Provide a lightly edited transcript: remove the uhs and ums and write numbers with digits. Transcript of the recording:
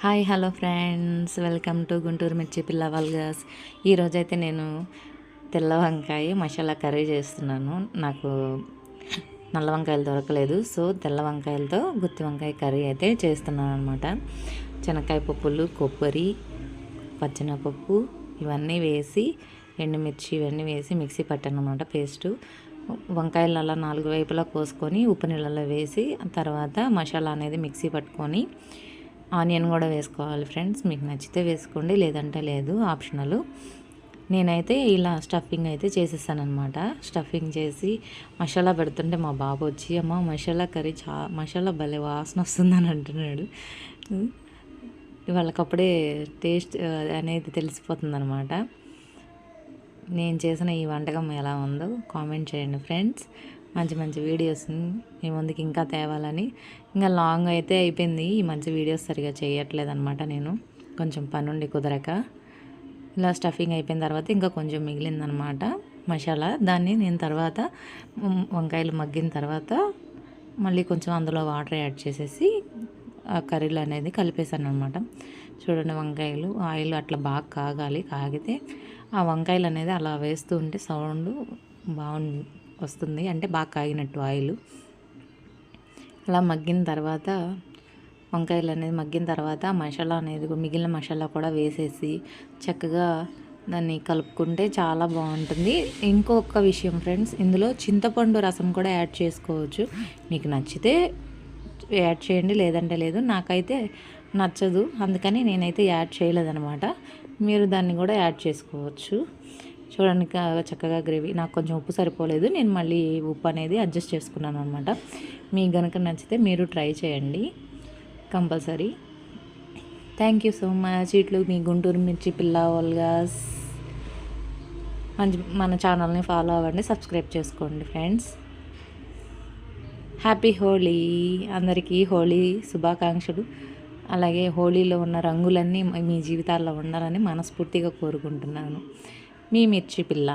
Hi hello friends, welcome to Guntur మిర్చి పిల్ల వల్గర్స్. ఈరోజైతే నేను తెల్ల వంకాయ మసాలా కర్రీ చేస్తున్నాను. నాకు నల్ల వంకాయలు దొరకలేదు, సో తెల్ల వంకాయలతో గుత్తి వంకాయ కర్రీ అయితే చేస్తున్నాను అనమాట. శనక్కాయ పప్పులు, కొబ్బరి, పచ్చెనపప్పు ఇవన్నీ వేసి, ఎండుమిర్చి ఇవన్నీ వేసి మిక్సీ పట్టాను అనమాట పేస్టు. వంకాయలు అలా 4 వైపులా కోసుకొని ఉప్పు నీళ్ళలో వేసి తర్వాత మసాలా అనేది మిక్సీ పట్టుకొని ఆనియన్ కూడా వేసుకోవాలి ఫ్రెండ్స్. మీకు నచ్చితే వేసుకోండి, లేదంటే లేదు, ఆప్షనల్. నేనైతే ఇలా స్టఫింగ్ అయితే చేసేసానమాట. స్టఫింగ్ చేసి మసాలా పెడుతుంటే మా బాబు వచ్చి, అమ్మ మసాలా కర్రీ మసాలా భలే వాసన వస్తుందని అంటున్నాడు. వాళ్ళకప్పుడే టేస్ట్ అనేది తెలిసిపోతుంది అనమాట. నేను చేసిన ఈ వంటకం ఎలా ఉందో కామెంట్ చేయండి ఫ్రెండ్స్. మంచి మంచి వీడియోస్ని మీ ముందుకి ఇంకా తేవాలని. ఇంకా లాంగ్ అయితే అయిపోయింది, ఈ మంచి వీడియోస్ సరిగా చేయట్లేదన్నమాట. నేను కొంచెం పనుండి కుదరక ఇలా స్టఫింగ్ అయిపోయిన తర్వాత ఇంకా కొంచెం మిగిలిందనమాట మసాలా. దాన్ని నేను తర్వాత వంకాయలు మగ్గిన తర్వాత మళ్ళీ కొంచెం అందులో వాటర్ యాడ్ చేసేసి ఆ కర్రీలు అనేది కలిపేసాను అనమాట. చూడండి, వంకాయలు ఆయిల్ అట్లా బాగా కాగాలి. కాగితే ఆ వంకాయలు అనేది అలా వేస్తూ ఉంటే సౌండ్ వస్తుంది, అంటే బాగా కాగినట్టు ఆయిల్. అలా మగ్గిన తర్వాత వంకాయలు అనేది మగ్గిన తర్వాత మసాలా అనేది మిగిలిన మసాలా కూడా వేసేసి చక్కగా దాన్ని కలుపుకుంటే చాలా బాగుంటుంది. ఇంకొక విషయం ఫ్రెండ్స్, ఇందులో చింతపండు రసం కూడా యాడ్ చేసుకోవచ్చు. మీకు నచ్చితే యాడ్ చేయండి, లేదంటే లేదు. నాకైతే నచ్చదు, అందుకని నేనైతే యాడ్ చేయలేదన్నమాట. మీరు దాన్ని కూడా యాడ్ చేసుకోవచ్చు. చూడండి, చక్కగా గ్రేవీ. నాకు కొంచెం ఉప్పు సరిపోలేదు, నేను మళ్ళీ ఉప్పు అనేది అడ్జస్ట్ చేసుకున్నాను అనమాట. మీకు కనుక నచ్చితే మీరు ట్రై చేయండి compulsory. Thank you so much. ఇట్లు మీ గుంటూరు మిర్చి పిల్ల వల్గర్స్. మన ఛానల్ని ఫాలో అవ్వండి, సబ్స్క్రైబ్ చేసుకోండి ఫ్రెండ్స్. హ్యాపీ హోలీ అందరికీ, హోలీ శుభాకాంక్షలు. అలాగే హోలీలో ఉన్న రంగులన్నీ మీ జీవితాల్లో ఉండాలని మనస్ఫూర్తిగా కోరుకుంటున్నాను. మీ మిర్చి పిల్ల.